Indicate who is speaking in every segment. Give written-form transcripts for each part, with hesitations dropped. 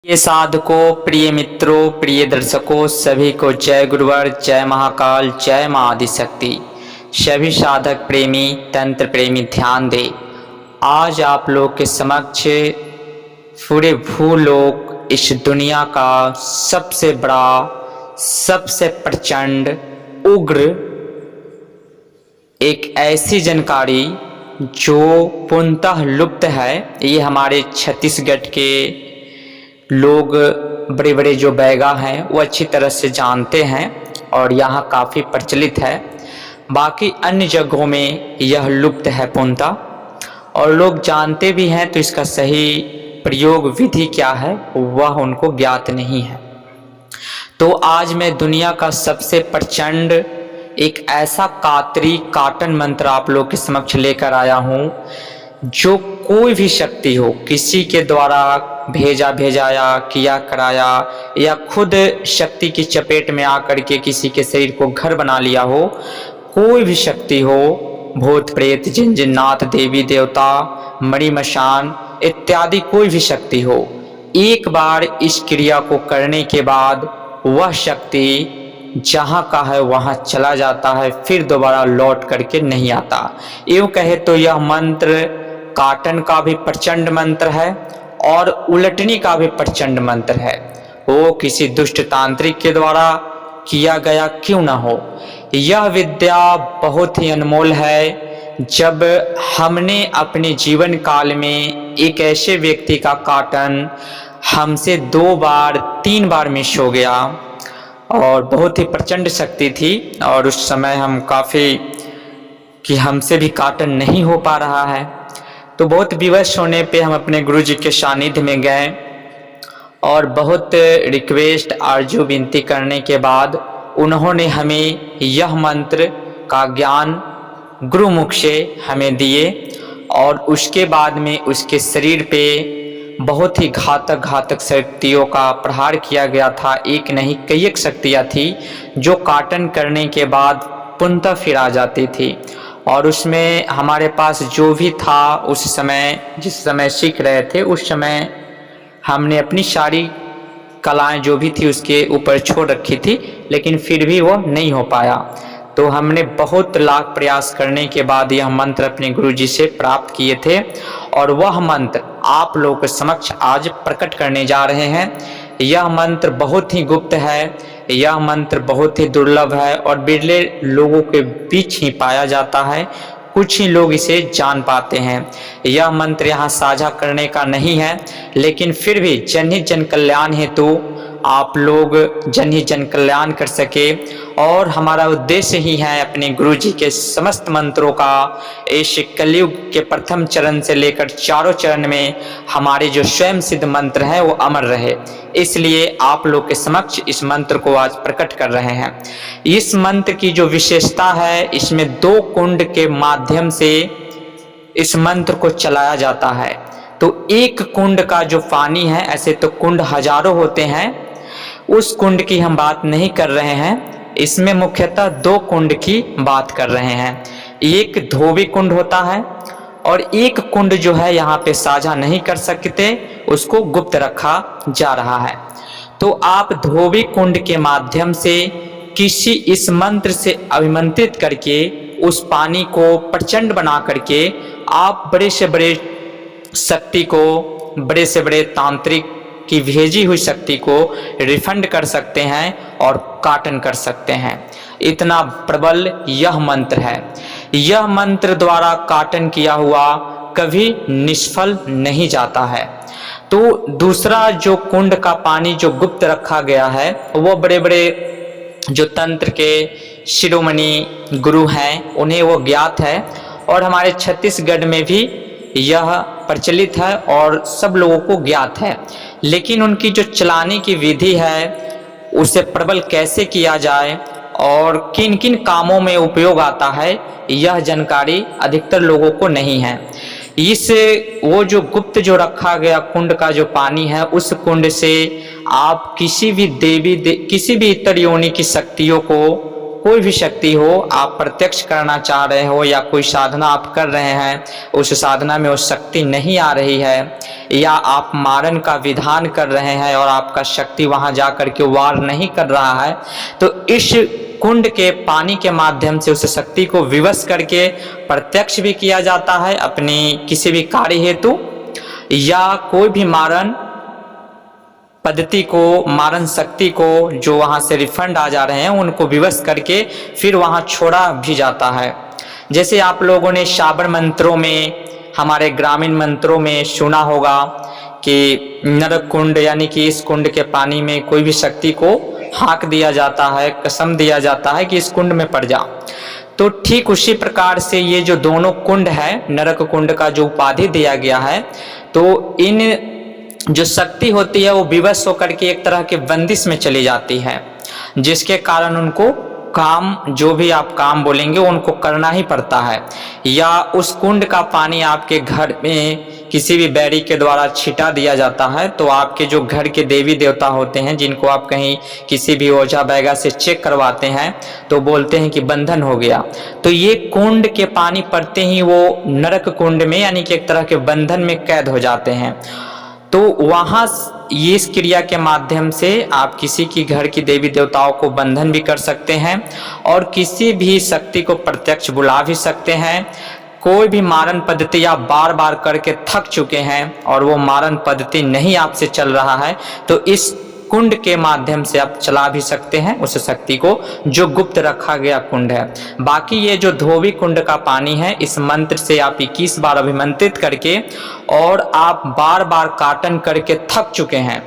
Speaker 1: प्रिय साधकों, प्रिय मित्रों, प्रिय दर्शकों, सभी को जय गुरुवर, जय महाकाल, जय मां आदिशक्ति। सभी साधक प्रेमी, तंत्र प्रेमी ध्यान दें। आज आप लोग के समक्ष पूरे भूलोक, इस दुनिया का सबसे बड़ा, सबसे प्रचंड, उग्र एक ऐसी जानकारी जो पूर्णतः लुप्त है। ये हमारे छत्तीसगढ़ के लोग, बड़े बड़े जो बैगा हैं, वो अच्छी तरह से जानते हैं और यहाँ काफ़ी प्रचलित है। बाकी अन्य जगहों में यह लुप्त है पूर्णतः, और लोग जानते भी हैं तो इसका सही प्रयोग विधि क्या है वह उनको ज्ञात नहीं है। तो आज मैं दुनिया का सबसे प्रचंड एक ऐसा काटन मंत्र आप लोग के समक्ष लेकर आया हूँ, जो कोई भी शक्ति हो, किसी के द्वारा भेजाया, किया कराया, या खुद शक्ति की चपेट में आकर के किसी के शरीर को घर बना लिया हो, कोई भी शक्ति हो, भूत प्रेत, जिन जिन्नात, देवी देवता, मणिमशान इत्यादि कोई भी शक्ति हो, एक बार इस क्रिया को करने के बाद वह शक्ति जहाँ का है वहाँ चला जाता है, फिर दोबारा लौट करके नहीं आता। यूँ कहे तो यह मंत्र काटन का भी प्रचंड मंत्र है और उलटनी का भी प्रचंड मंत्र है। वो किसी दुष्ट तांत्रिक के द्वारा किया गया क्यों ना हो, यह विद्या बहुत ही अनमोल है। जब हमने अपने जीवन काल में एक ऐसे व्यक्ति का काटन हमसे 2 बार 3 बार मिस हो गया, और बहुत ही प्रचंड शक्ति थी, और उस समय हम काफ़ी कि हमसे भी काटन नहीं हो पा रहा है, तो बहुत विवश होने पे हम अपने गुरुजी के सानिध्य में गए और बहुत रिक्वेस्ट, आरजू, विनती करने के बाद उन्होंने हमें यह मंत्र का ज्ञान गुरुमुख से हमें दिए, और उसके बाद में उसके शरीर पे बहुत ही घातक शक्तियों का प्रहार किया गया था। एक नहीं कई एक शक्तियाँ थी जो काटन करने के बाद पुनः फिर आ जाती थी, और उसमें हमारे पास जो भी था उस समय, जिस समय सीख रहे थे, उस समय हमने अपनी सारी कलाएं जो भी थी उसके ऊपर छोड़ रखी थी, लेकिन फिर भी वो नहीं हो पाया। तो हमने बहुत लाख प्रयास करने के बाद यह मंत्र अपने गुरुजी से प्राप्त किए थे, और वह मंत्र आप लोगों के समक्ष आज प्रकट करने जा रहे हैं। यह मंत्र बहुत ही गुप्त है, यह मंत्र बहुत ही दुर्लभ है और बिरले लोगों के बीच ही पाया जाता है, कुछ ही लोग इसे जान पाते हैं। यह मंत्र यहाँ साझा करने का नहीं है, लेकिन फिर भी जनहित जन कल्याण हेतु आप लोग जनहित जन कल्याण कर सके, और हमारा उद्देश्य ही है अपने गुरुजी के समस्त मंत्रों का इस कलयुग के प्रथम चरण से लेकर चारों चरण में हमारे जो स्वयं सिद्ध मंत्र हैं वो अमर रहे। इसलिए आप लोग के समक्ष इस मंत्र को आज प्रकट कर रहे हैं। इस मंत्र की जो विशेषता है, इसमें 2 कुंड के माध्यम से इस मंत्र को चलाया जाता है। तो एक कुंड का जो पानी है, ऐसे तो कुंड हजारों होते हैं, उस कुंड की हम बात नहीं कर रहे हैं, इसमें मुख्यतः 2 कुंड की बात कर रहे हैं। एक धोबी कुंड होता है, और एक कुंड जो है यहाँ पे साझा नहीं कर सकते, उसको गुप्त रखा जा रहा है। तो आप धोबी कुंड के माध्यम से किसी इस मंत्र से अभिमंत्रित करके उस पानी को प्रचंड बना करके आप बड़े से बड़े शक्ति को, बड़े से बड़े तांत्रिक की भेजी हुई शक्ति को रिफंड कर सकते हैं और काटन कर सकते हैं। इतना प्रबल यह मंत्र है। यह मंत्र द्वारा काटन किया हुआ कभी निष्फल नहीं जाता है। तो दूसरा जो कुंड का पानी जो गुप्त रखा गया है, वो बड़े बड़े जो तंत्र के शिरोमणि गुरु हैं उन्हें वो ज्ञात है, और हमारे छत्तीसगढ़ में भी यह प्रचलित है और सब लोगों को ज्ञात है। लेकिन उनकी जो चलाने की विधि है, उसे प्रबल कैसे किया जाए और किन किन कामों में उपयोग आता है, यह जानकारी अधिकतर लोगों को नहीं है। इस वो जो गुप्त जो रखा गया कुंड का जो पानी है, उस कुंड से आप किसी भी किसी भी इतर योनि की शक्तियों को कोई भी शक्ति हो, आप प्रत्यक्ष करना चाह रहे हो या कोई साधना आप कर रहे हैं, उस साधना में वो शक्ति नहीं आ रही है, या आप मारन का विधान कर रहे हैं और आपका शक्ति वहां जाकर के वार नहीं कर रहा है, तो इस कुंड के पानी के माध्यम से उस शक्ति को विवश करके प्रत्यक्ष भी किया जाता है अपनी किसी भी कार्य हेतु, या कोई भी मारन पद्धति को, मारन शक्ति को जो वहां से रिफंड आ जा रहे हैं उनको विवश करके फिर वहां छोड़ा भी जाता है। जैसे आप लोगों ने श्रावण मंत्रों में, हमारे ग्रामीण मंत्रों में सुना होगा कि नरक कुंड, यानी कि इस कुंड के पानी में कोई भी शक्ति को हाँक दिया जाता है, कसम दिया जाता है कि इस कुंड में पड़ जा। तो ठीक उसी प्रकार से ये जो दोनों कुंड है, नरक कुंड का जो उपाधि दिया गया है, तो इन जो शक्ति होती है वो विवश होकर के एक तरह के बंदिश में चली जाती है, जिसके कारण उनको काम, जो भी आप काम बोलेंगे उनको करना ही पड़ता है। या उस कुंड का पानी आपके घर में किसी भी बैरी के द्वारा छिटा दिया जाता है, तो आपके जो घर के देवी देवता होते हैं, जिनको आप कहीं किसी भी ओझा बैगा से चेक करवाते हैं, तो बोलते हैं कि बंधन हो गया। तो ये कुंड के पानी पड़ते ही वो नरक कुंड में, यानी कि एक तरह के बंधन में कैद हो जाते हैं। तो वहां ये इस क्रिया के माध्यम से आप किसी की घर की देवी देवताओं को बंधन भी कर सकते हैं और किसी भी शक्ति को प्रत्यक्ष बुला भी सकते हैं। कोई भी मारन पद्धति आप बार बार करके थक चुके हैं और वो मारन पद्धति नहीं आपसे चल रहा है, तो इस कुंड के माध्यम से आप चला भी सकते हैं उस शक्ति को, जो गुप्त रखा गया कुंड है। बाकी ये जो धोबी कुंड का पानी है, इस मंत्र से आप 21 बार अभिमंत्रित करके और आप बार बार काटन करके थक चुके हैं,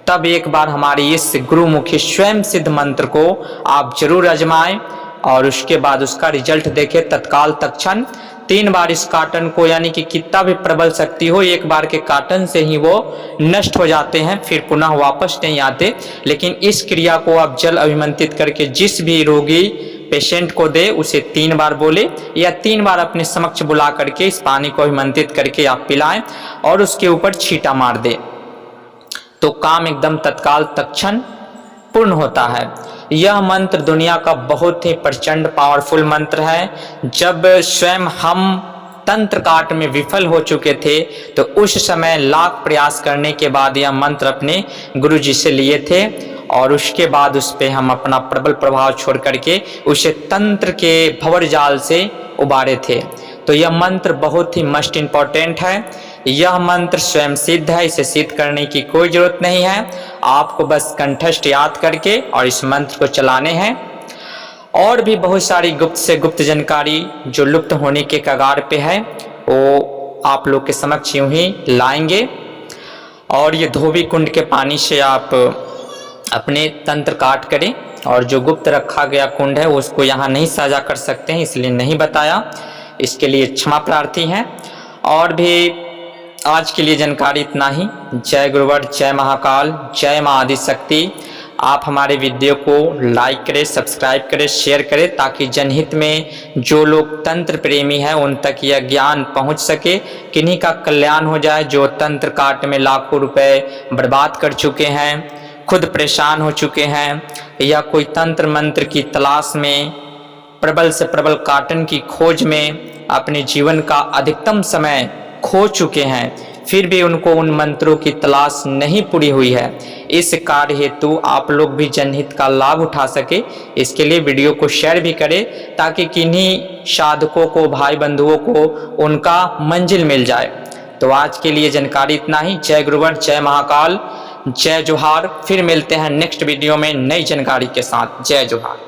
Speaker 1: तब एक बार हमारी इस गुरुमुखी स्वयं सिद्ध मंत्र को आप जरूर आजमाएं और उसके बाद उसका रिजल्ट देखें तत्काल तत्क्षण। 3 बार इस काटन को, यानी कि कितना भी प्रबल शक्ति हो, एक बार के काटन से ही वो नष्ट हो जाते हैं, फिर पुनः वापस नहीं आते। लेकिन इस क्रिया को आप जल अभिमंत्रित करके जिस भी रोगी पेशेंट को दे, उसे 3 बार बोले या 3 बार अपने समक्ष बुला करके इस पानी को अभिमंत्रित करके आप पिलाएं और उसके ऊपर छींटा मार दे, तो काम एकदम तत्काल तत्क्षण पूर्ण होता है। यह मंत्र दुनिया का बहुत ही प्रचंड पावरफुल मंत्र है। जब स्वयं हम तंत्र काट में विफल हो चुके थे, तो उस समय लाख प्रयास करने के बाद यह मंत्र अपने गुरु जी से लिए थे और उसके बाद उस पे हम अपना प्रबल प्रभाव छोड़ करके उसे तंत्र के भंवर जाल से उबारे थे। तो यह मंत्र बहुत ही मस्ट इम्पॉर्टेंट है। यह मंत्र स्वयं सिद्ध है, इसे सिद्ध करने की कोई जरूरत नहीं है, आपको बस कंठस्थ याद करके और इस मंत्र को चलाने हैं। और भी बहुत सारी गुप्त से गुप्त जानकारी जो लुप्त होने के कगार पे है, वो आप लोग के समक्ष यूं ही लाएंगे। और ये धोबी कुंड के पानी से आप अपने तंत्र काट करें, और जो गुप्त रखा गया कुंड है उसको यहाँ नहीं साझा कर सकते हैं, इसलिए नहीं बताया, इसके लिए क्षमा प्रार्थी हैं। और भी आज के लिए जानकारी इतना ही। जय गुरुवर, जय महाकाल, जय मां आदिशक्ति। आप हमारे वीडियो को लाइक करें, सब्सक्राइब करें, शेयर करें, ताकि जनहित में जो लोग तंत्र प्रेमी हैं उन तक यह ज्ञान पहुंच सके, किन्हीं का कल्याण हो जाए जो तंत्र काट में लाखों रुपए बर्बाद कर चुके हैं, खुद परेशान हो चुके हैं, या कोई तंत्र मंत्र की तलाश में, प्रबल से प्रबल काटन की खोज में अपने जीवन का अधिकतम समय खो चुके हैं, फिर भी उनको उन मंत्रों की तलाश नहीं पूरी हुई है। इस कार्य हेतु आप लोग भी जनहित का लाभ उठा सके, इसके लिए वीडियो को शेयर भी करें, ताकि किन्हीं साधकों को, भाई बंधुओं को उनका मंजिल मिल जाए। तो आज के लिए जानकारी इतना ही। जय गुरुवर, जय महाकाल, जय जोहार। फिर मिलते हैं नेक्स्ट वीडियो में नई जानकारी के साथ। जय जोहार।